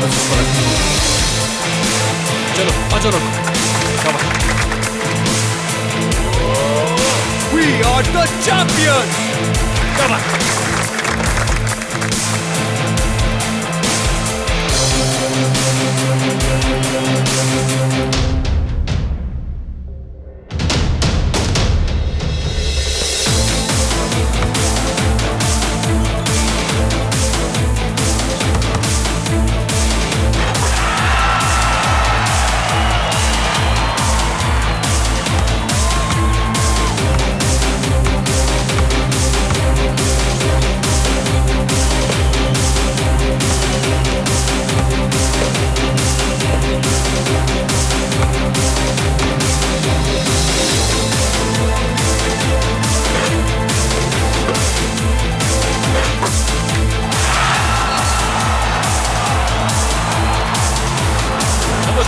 बस ऊपर चलो आ जाओ लोग। We are the champions! Come on!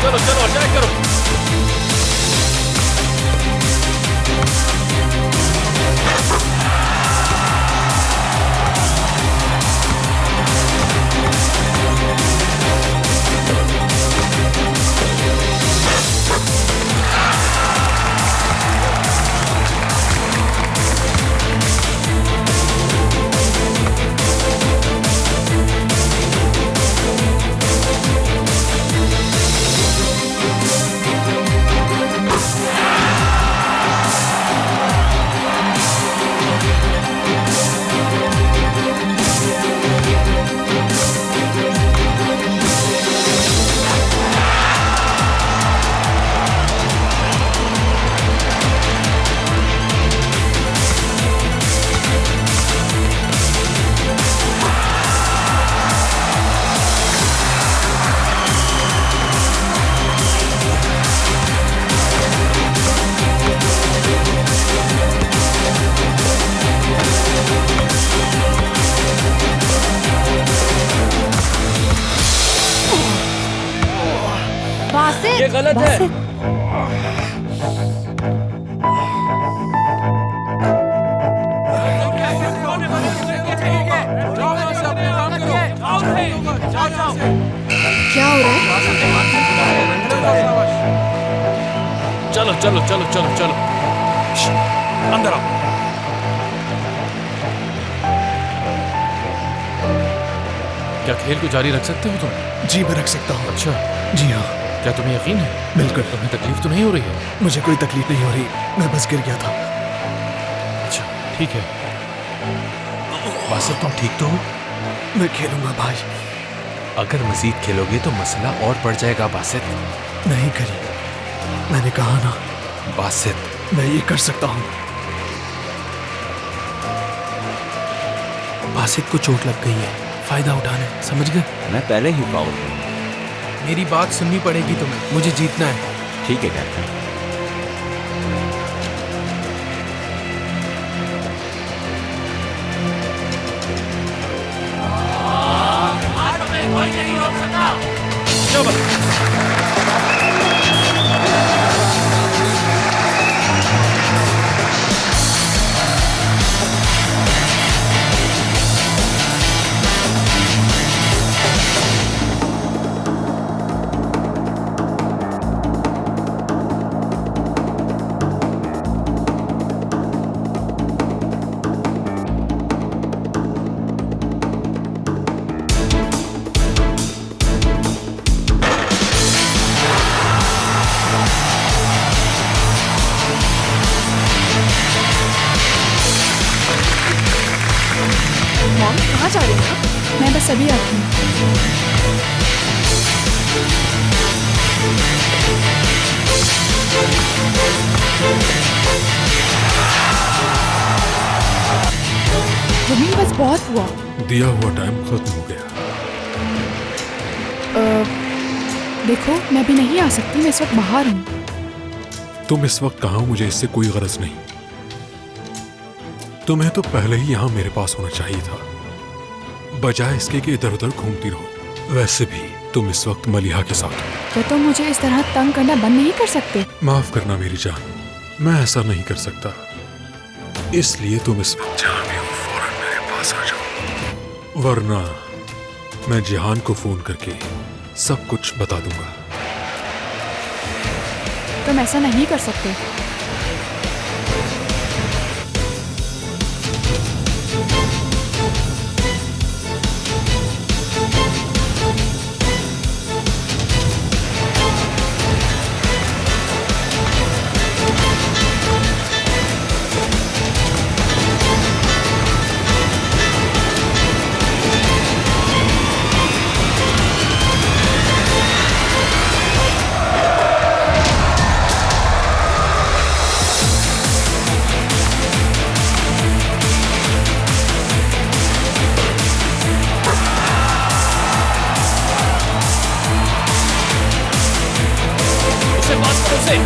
चलो चलो अटैक करो। ये गलत है। क्या हो रहा है? चलो चलो चलो चलो चलो अंदर आओ। क्या खेल को जारी रख सकते हो तुम? जी मैं रख सकता हूँ। अच्छा जी हाँ। क्या तुम्हें यकीन है? बिल्कुल। तुम्हें तकलीफ तो नहीं हो रही है? मुझे कोई तकलीफ नहीं हो रही, मैं बस गिर गया था। अच्छा ठीक है। बासित तुम ठीक तो हो? मैं खेलूंगा भाई। अगर मजीद खेलोगे तो मसला और बढ़ जाएगा बासित। नहीं करी, मैंने कहा ना। बासित मैं ये कर सकता हूँ। बासित को चोट लग गई है, फायदा उठाना, समझ गए? मैं पहले ही फाउल हूँ। मेरी बात सुननी पड़ेगी तुम्हें, मुझे जीतना है। ठीक है कैप्टन। मॉम कहाँ जा रही हो? मैं बस अभी आती हूँ। जमीन बस बहुत हुआ। दिया हुआ टाइम खत्म हो गया। देखो मैं अभी नहीं आ सकती, मैं इस वक्त बाहर हूँ। तुम इस वक्त कहाँ हो, मुझे इससे कोई गरज नहीं। तुम्हें तो पहले ही यहाँ मेरे पास होना चाहिए था, बजाय इसके कि इधर उधर घूमती रहो। वैसे भी तुम इस वक्त मलिहा के साथ हो। क्या तुम मुझे इस तरह तंग करना बंद नहीं कर सकते? माफ करना मेरी जान, मैं ऐसा नहीं कर सकता। इसलिए तुम इस वक्त जहाँ भी हो फौरन मेरे पास आ जाओ, वरना मैं जिहान को फोन करके सब कुछ बता दूंगा। तुम ऐसा नहीं कर सकते। उससे बात करो उससे।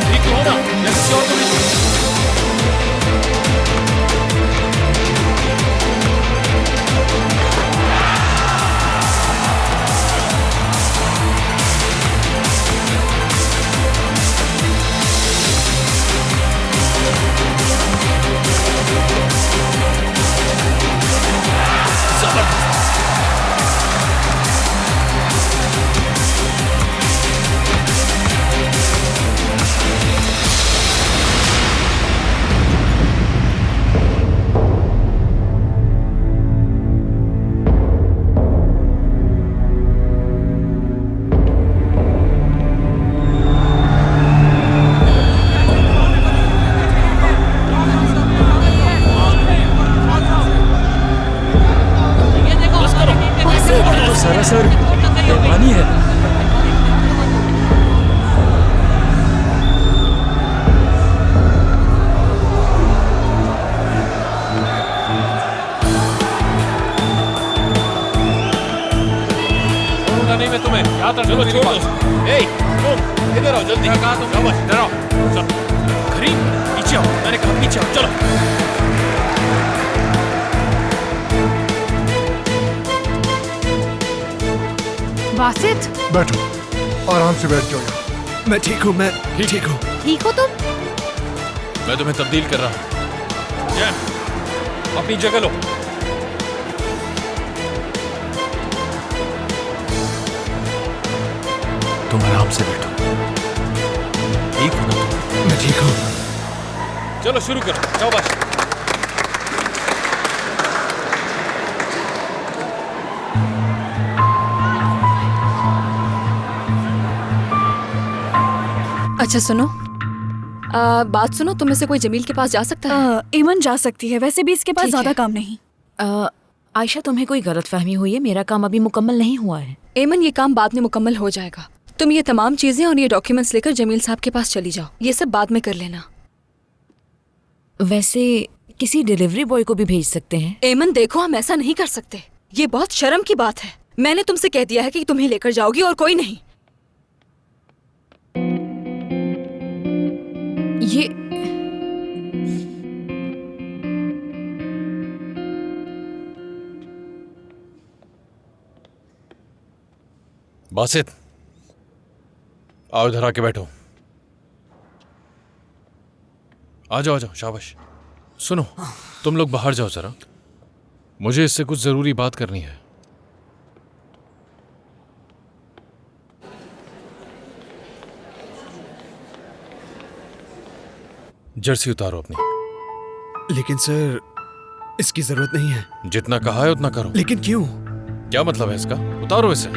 ठीक तो हो ना? या किसी और को भी? सर बेईमानी है। छोड़ूंगा नहीं मैं तुम्हें। याद रखो मेरी बात। ए, तुम इधर आओ जल्दी। कहा तुम? शाबाश, इधर आओ। चलो करीम पीछे आओ। मैंने कहा पीछे आओ। चलो। बासित, बैठो, आराम से बैठ जाओ यहाँ। मैं ठीक हूँ, मैं ठीक हूँ। ठीक हो तुम? मैं तुम्हें तब्दील कर रहा हूँ। जैन, अपनी जगह लो। तुम आराम से बैठो। ठीक हो ना तुम? मैं ठीक हूँ। चलो शुरू करो। शाबाश। अच्छा सुनो, बात सुनो, तुम में से कोई जमील के पास जा सकता है? एमन जा सकती है, वैसे भी इसके पास ठीक ज्यादा है। काम नहीं। आयशा, तुम्हें कोई गलतफहमी हुई है? मेरा काम अभी मुकम्मल नहीं हुआ है। एमन, ये काम बाद में मुकम्मल हो जाएगा। तुम ये तमाम चीजें और ये डॉक्यूमेंट्स लेकर जमील साहब के पास चली जाओ। ये सब बाद में कर लेना। वैसे किसी डिलीवरी बॉय को भी भेज सकते हैं। एमन देखो, हम ऐसा नहीं कर सकते। ये बहुत शर्म की बात है। मैंने तुमसे कह दिया है कि तुम्हें लेकर जाओगी और कोई नहीं। ये बासित, आओ इधर आके बैठो। आ जाओ, आ जाओ। शाबाश। सुनो, तुम लोग बाहर जाओ जरा। मुझे इससे कुछ जरूरी बात करनी है। जर्सी उतारो अपनी। लेकिन सर, इसकी जरूरत नहीं है। जितना कहा है उतना करो। लेकिन क्यों? क्या मतलब है इसका? उतारो इसे।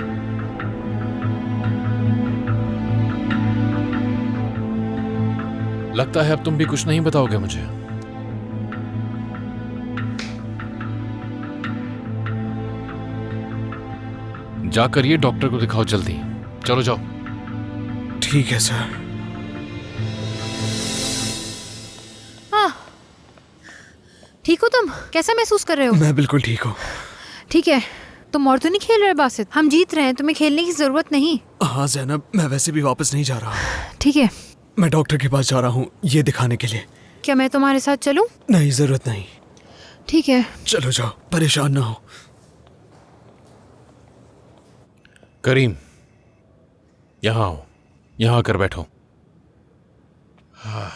लगता है अब तुम भी कुछ नहीं बताओगे मुझे। जाकर ये डॉक्टर को दिखाओ जल्दी। चलो जाओ। ठीक है सर। ठीक हो तुम? कैसा महसूस कर रहे हो? मैं बिल्कुल ठीक हूँ। ठीक है, तुम और तो नहीं खेल रहे बासित? हम जीत रहे हैं, तुम्हें खेलने की जरूरत नहीं। हाँ ज़ैनब, मैं वैसे भी वापस नहीं जा रहा। ठीक है, मैं डॉक्टर के पास जा रहा हूँ ये दिखाने के लिए। क्या मैं तुम्हारे साथ चलूं? नहीं, जरूरत नहीं। ठीक है। चलो जाओ, परेशान ना हो। करीम, यहाँ आओ, यहाँ आकर बैठो। हाँ।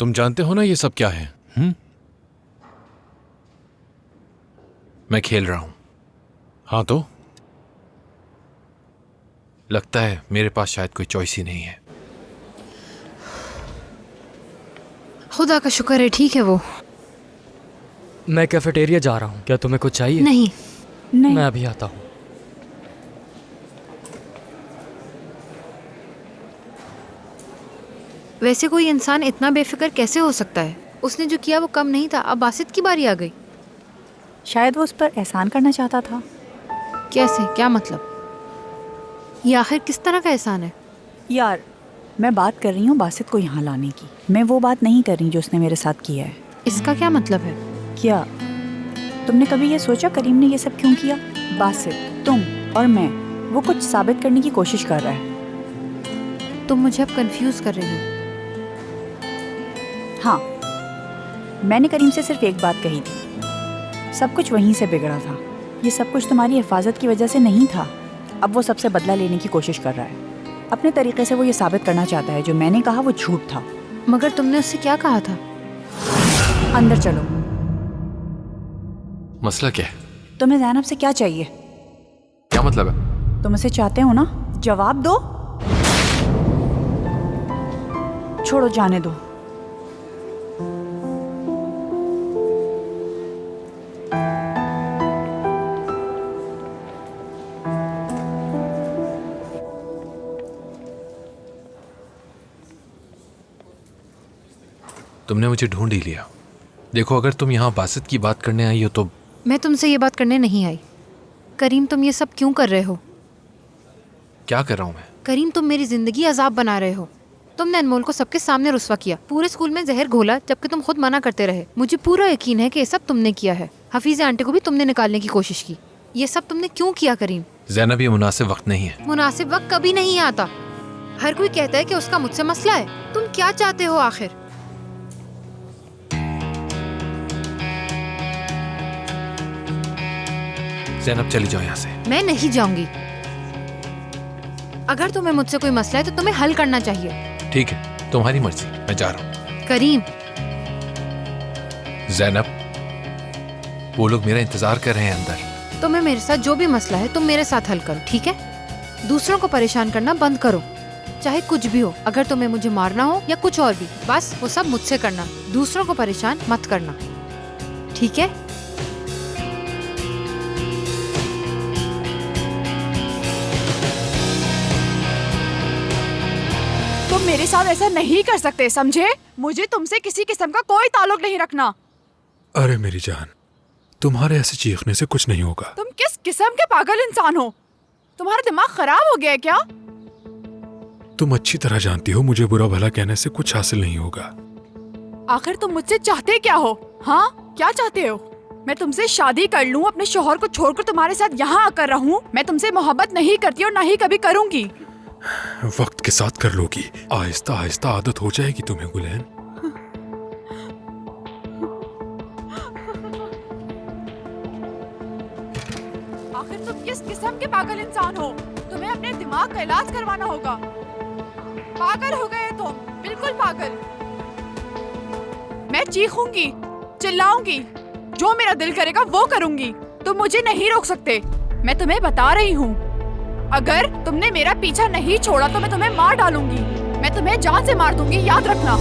तुम जानते हो ना ये सब क्या है? मैं खेल रहा हूं। हाँ तो लगता है मेरे पास शायद कोई चॉइस ही नहीं है। खुदा का शुक्र है, ठीक है वो। मैं कैफेटेरिया जा रहा हूँ, क्या तुम्हें कुछ चाहिए? नहीं। मैं अभी आता हूँ। वैसे कोई इंसान इतना बेफिक्र कैसे हो सकता है? उसने जो किया वो कम नहीं था, अब बासित की बारी आ गई। शायद वो उस पर एहसान करना चाहता था। कैसे? क्या मतलब? ये आखिर किस तरह का एहसान है? यार, मैं बात कर रही हूँ बासित को यहाँ लाने की। मैं वो बात नहीं कर रही जो उसने मेरे साथ किया है। इसका क्या मतलब है? क्या तुमने कभी ये सोचा करीम ने ये सब क्यों किया? बासित, तुम और मैं, वो कुछ साबित करने की कोशिश कर रहा है। तुम मुझे अब कंफ्यूज कर रही हो। हाँ, मैंने करीम से सिर्फ एक बात कही थी, सब कुछ वहीं से बिगड़ा था। ये सब कुछ तुम्हारी हिफाजत की वजह से नहीं था। अब वो सबसे बदला लेने की कोशिश कर रहा है। अपने तरीके से वो ये साबित करना चाहता है जो मैंने कहा वो झूठ था। मगर तुमने उससे क्या कहा था? अंदर चलो। मसला क्या है? तुम्हें ज़ैनब से क्या चाहिए? क्या मतलब है? तुम उसे चाहते हो ना? जवाब दो। छोड़ो, जाने दो। तुमने मुझे ढूंढ ही लिया। देखो, अगर तुम यहाँ बासित की बात करने आई हो तो मैं तुमसे ये बात करने नहीं आई। करीम, तुम ये सब क्यों कर रहे हो? क्या कर रहा हूँ मैं? करीम, तुम मेरी जिंदगी अजाब बना रहे हो। तुमने अनमोल को सबके सामने रुस्वा किया, पूरे स्कूल में जहर घोला, जबकि तुम खुद मना करते रहे। मुझे पूरा यकीन है कि ये सब तुमने किया है। हफीज़ा आंटी को भी तुमने निकालने की कोशिश की। ये सब तुमने क्यों किया करीम? ज़ैनब, ये मुनासिब वक्त नहीं है। मुनासिब वक्त कभी नहीं आता। हर कोई कहता है कि उसका मुझसे मसला है। तुम क्या चाहते हो आखिर? ज़ैनब, चली जाओ यहाँ से। मैं नहीं जाऊंगी। अगर तुम्हें मुझसे कोई मसला है तो तुम्हें हल करना चाहिए। ठीक है, तुम्हारी मर्जी, मैं जा रहा हूँ। करीम। ज़ैनब, वो लोग मेरा इंतजार कर रहे हैं अंदर। तुम्हें मेरे साथ जो भी मसला है तुम मेरे साथ हल करो, ठीक है? दूसरों को परेशान करना बंद करो, चाहे कुछ भी हो। अगर तुम्हें मुझे मारना हो या कुछ और भी, बस वो सब मुझसे करना। दूसरों को परेशान मत करना, ठीक है? तुम मेरे साथ ऐसा नहीं कर सकते, समझे? मुझे तुमसे किसी किस्म का कोई ताल्लुक नहीं रखना। अरे मेरी जान, तुम्हारे ऐसे चीखने से कुछ नहीं होगा। तुम किस किस्म के पागल इंसान हो? तुम्हारा दिमाग खराब हो गया है क्या? तुम अच्छी तरह जानती हो मुझे बुरा भला कहने से कुछ हासिल नहीं होगा। आखिर तुम मुझसे चाहते क्या हो? हाँ, क्या चाहते हो? मैं तुमसे शादी कर लूं, अपने शौहर को छोड़कर तुम्हारे साथ यहाँ आकर रहूं? मैं तुमसे मोहब्बत नहीं करती और ना ही कभी करूंगी। वक्त के साथ कर लोगी, आहिस्ता आहिस्ता आदत हो जाएगी तुम्हें गुलैन। आखिर तुम किस किस्म के पागल इंसान हो? तुम्हें अपने दिमाग का इलाज करवाना होगा। पागल हो गए तुम, बिल्कुल पागल। मैं चीखूंगी, चिल्लाऊंगी, जो मेरा दिल करेगा वो करूंगी। तुम मुझे नहीं रोक सकते। मैं तुम्हें बता रही हूँ, अगर तुमने मेरा पीछा नहीं छोड़ा तो मैं तुम्हें मार डालूंगी। मैं तुम्हें जान से मार दूंगी, याद रखना।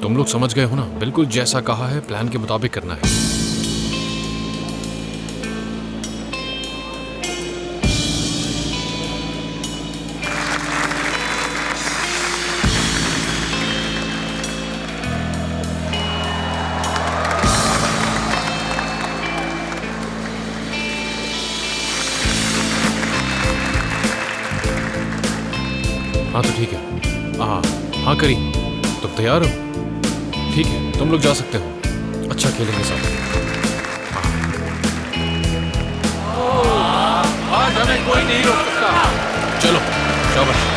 तुम लोग समझ गए हो ना? बिल्कुल जैसा कहा है प्लान के मुताबिक करना है। हाँ तो ठीक है। हाँ करीम, तुम तैयार हो? ठीक है, तुम लोग जा सकते हो। अच्छा खेलेंगे सब। हाँ। हमें कोई नहीं रोक सकता। चलो शाबाश।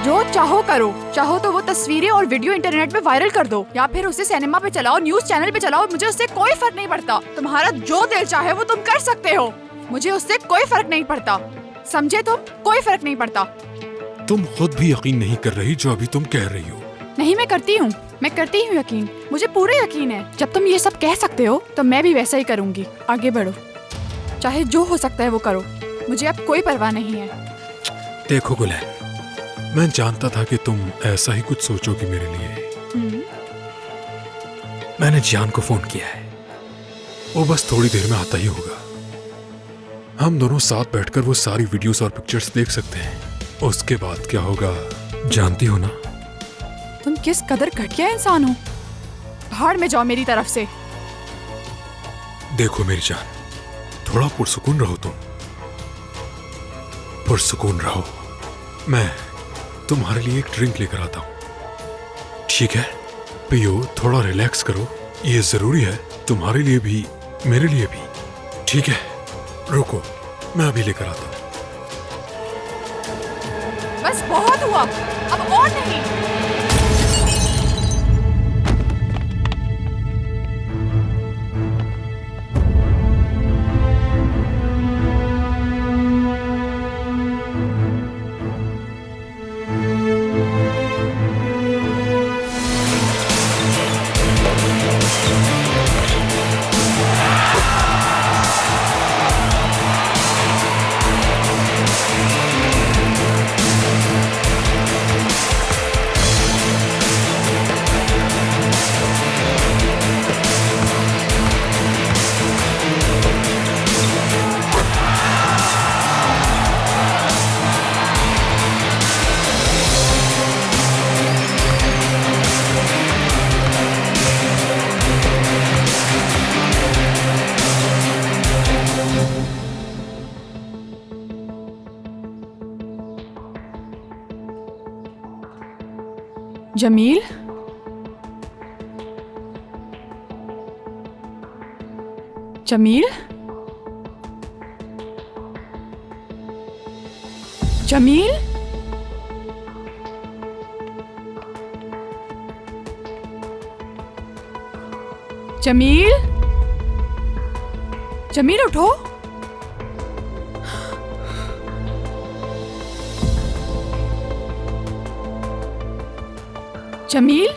जो चाहो करो, चाहो तो वो तस्वीरें और वीडियो इंटरनेट पे वायरल कर दो या फिर उसे सिनेमा पे चलाओ, न्यूज चैनल पे चलाओ, मुझे उससे कोई फर्क नहीं पड़ता। तुम्हारा जो दिल चाहे वो तुम कर सकते हो, मुझे उससे कोई फर्क नहीं पड़ता, समझे तुम? कोई फर्क नहीं पड़ता। तुम खुद भी यकीन नहीं कर रही जो अभी तुम कह रही हो। नहीं, मैं करती हूँ यकीन, मुझे पूरा यकीन है। जब तुम ये सब कह सकते हो तो मैं भी वैसा ही करूँगी। आगे बढ़ो, चाहे जो हो सकता है वो करो, मुझे अब कोई परवाह नहीं है। देखो गुलैन, मैं जानता था कि तुम ऐसा ही कुछ सोचोगी मेरे लिए। मैंने जियान को फोन किया है, वो बस थोड़ी देर में आता ही होगा। हम दोनों साथ बैठकर वो सारी वीडियोस और पिक्चर्स देख सकते हैं। उसके बाद क्या होगा जानती हो ना? तुम किस कदर घटिया इंसान हो। भाड़ में जाओ मेरी तरफ से। देखो मेरी जान, थोड़ा पुरसुकून रहो, तुम पुरसुकून रहो। मैं तुम्हारे लिए एक ड्रिंक लेकर आता हूं, ठीक है? पियो, थोड़ा रिलैक्स करो, ये जरूरी है तुम्हारे लिए भी मेरे लिए भी, ठीक है? रुको, मैं अभी लेकर आता हूं। बस बहुत हुआ, अब और नहीं। जमील, जमील, जमील, जमील, जमील उठो। जमील,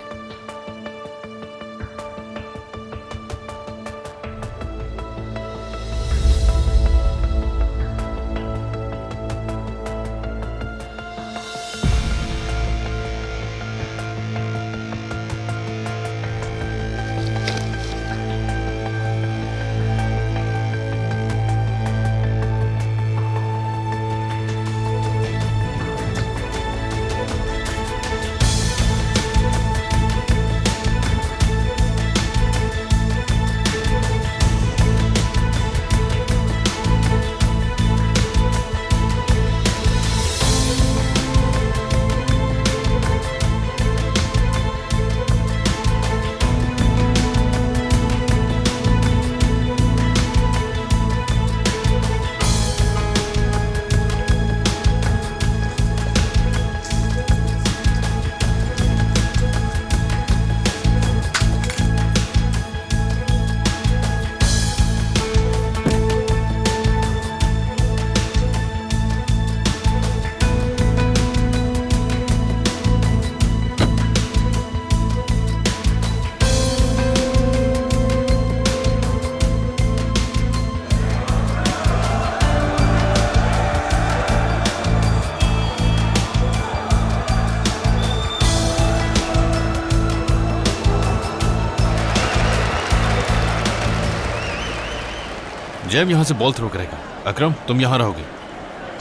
जैब यहाँ से बॉल थ्रो करेगा, अकरम तुम यहाँ रहोगे।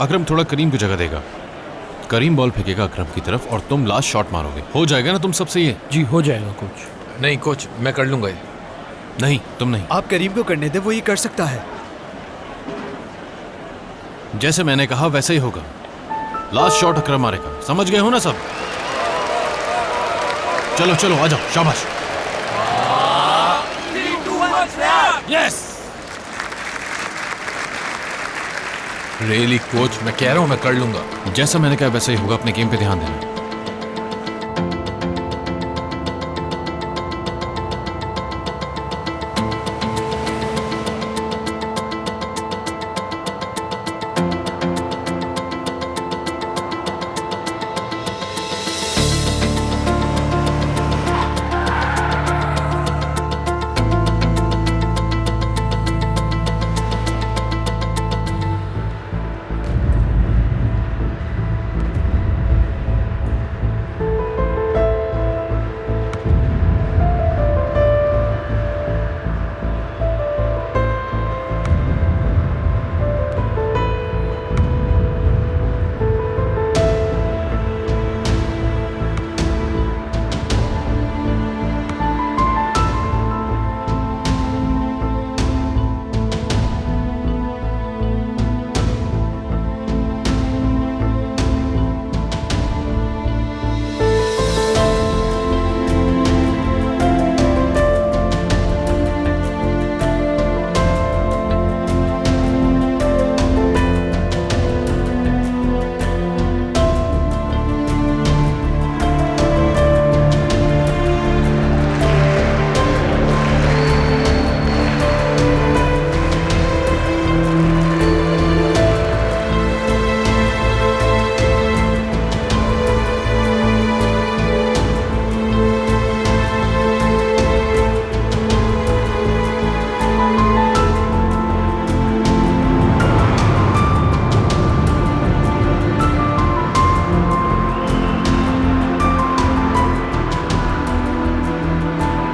अकरम थोड़ा करीम को जगह देगा, करीम बॉल फेंकेगा अकरम की तरफ और तुम लास्ट शॉट मारोगे। हो जाएगा ना तुम सबसे ये? जी हो जाएगा कोच। नहीं कोच, मैं कर लूंगा ये। नहीं तुम नहीं। आप करीम को करने दे, वो ये कर सकता है। जैसे मैंने कहा वैसे ही होगा। लास्ट शॉट अकरम मारेगा, समझ गए हो ना सब? चलो चलो आ जाओ, शाबाश। यस। रियली कोच, मैं कह रहा हूं मैं कर लूंगा। जैसा मैंने कहा वैसे ही होगा, अपने गेम पे ध्यान देना।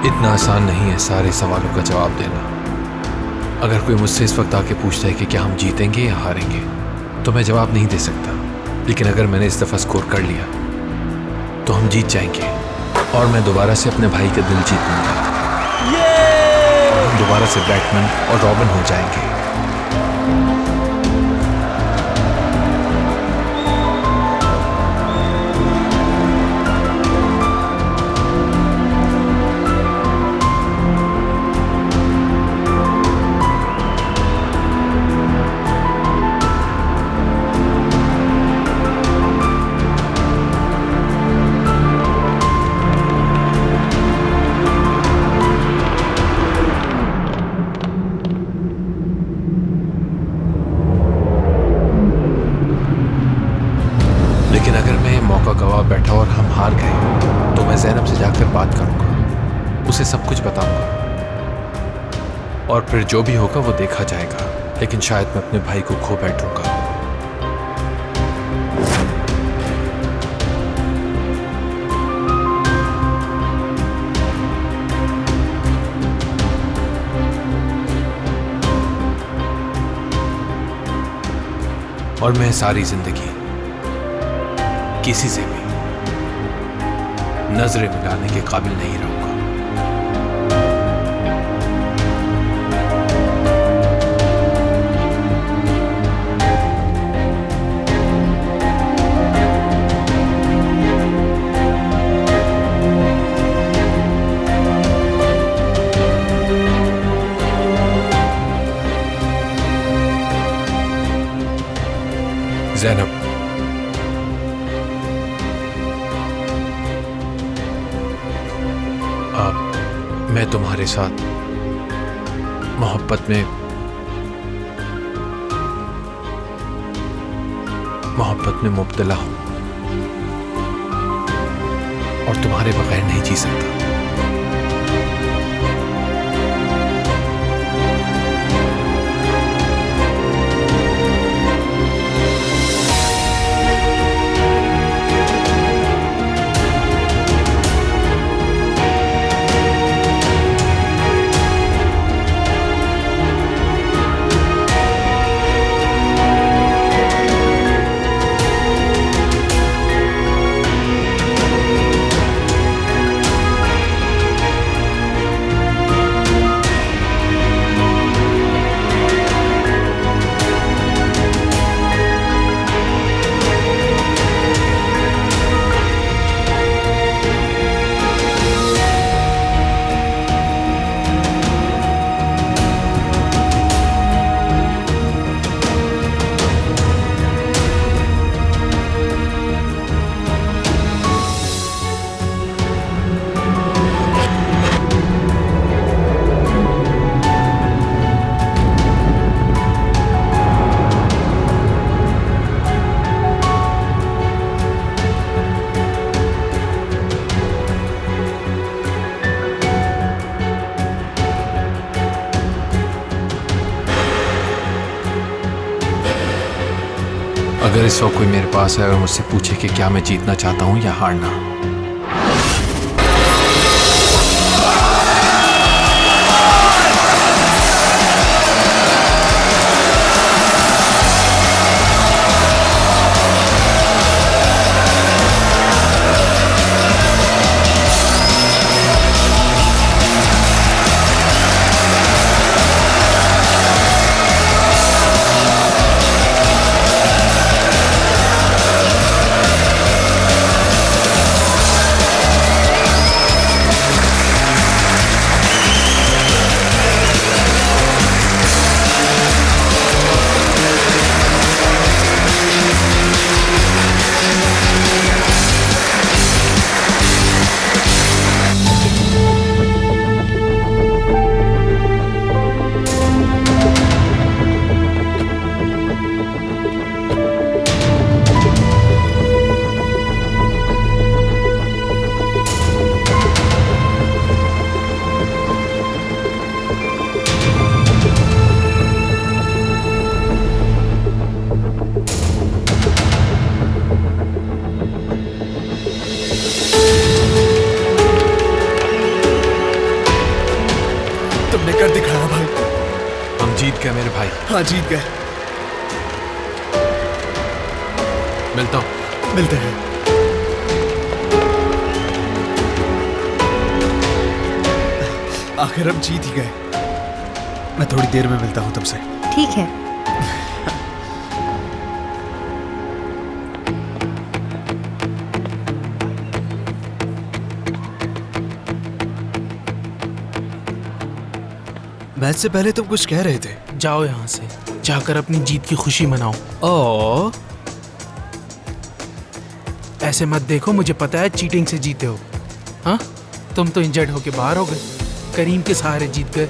इतना आसान नहीं है सारे सवालों का जवाब देना। अगर कोई मुझसे इस वक्त आके पूछता है कि क्या हम जीतेंगे या हारेंगे, तो मैं जवाब नहीं दे सकता। लेकिन अगर मैंने इस दफ़ा स्कोर कर लिया तो हम जीत जाएंगे और मैं दोबारा से अपने भाई का दिल जीत लूंगा। हम दोबारा से बैटमैन और रॉबिन हो जाएंगे। लेकिन अगर मैं ये मौका गवा बैठा और हम हार गए तो मैं ज़ैनब से जाकर बात करूंगा, उसे सब कुछ बताऊंगा और फिर जो भी होगा वो देखा जाएगा। लेकिन शायद मैं अपने भाई को खो बैठूंगा। और मैं सारी जिंदगी किसी से भी नजरें मिलाने के काबिल नहीं रहूंगा। ज़ैनब, मैं तुम्हारे साथ मोहब्बत में मुब्तला हूं और तुम्हारे बगैर नहीं जी सकता। इस वक्त कोई मेरे पास आए और मुझसे पूछे कि क्या मैं जीतना चाहता हूँ या हारना, तुमने कर दिखाया भाई। हम जीत गए मेरे भाई। हाँ जीत गए। मिलता हूँ। मिलते हैं। आखिर हम जीत ही गए। मैं थोड़ी देर में मिलता हूँ तुमसे। ठीक है। मैच से पहले तुम कुछ कह रहे थे। जाओ यहाँ से, जाकर अपनी जीत की खुशी मनाओ। ओ, ऐसे मत देखो, मुझे पता है चीटिंग से जीते हो। हाँ, तुम तो इंजर्ड होके बाहर हो गए, करीम के सहारे जीत गए।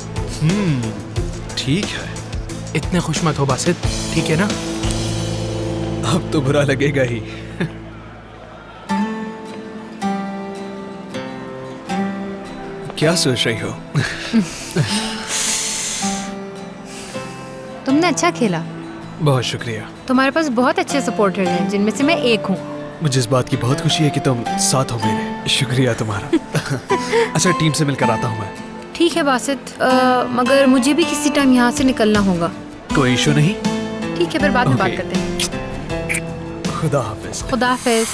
ठीक है। इतने खुश मत हो बासित, ठीक है ना? अब तो बुरा लगेगा ही। क्या सोच रही हो? तुमने अच्छा खेला। बहुत शुक्रिया। तुम्हारे पास बहुत अच्छे सपोर्टर्स हैं, जिनमें से मैं एक हूँ। मुझे इस बात की बहुत खुशी है कि तुम साथ हो मेरे। शुक्रिया तुम्हारा। अच्छा, टीम से मिलकर आता हूँ मैं। ठीक है बासित, मगर मुझे भी किसी टाइम यहाँ से निकलना होगा। कोई इशू नहीं। ठीक है, फिर बाद में बात Okay. करते हैं। खुदा हाफिज। खुदा हाफिज।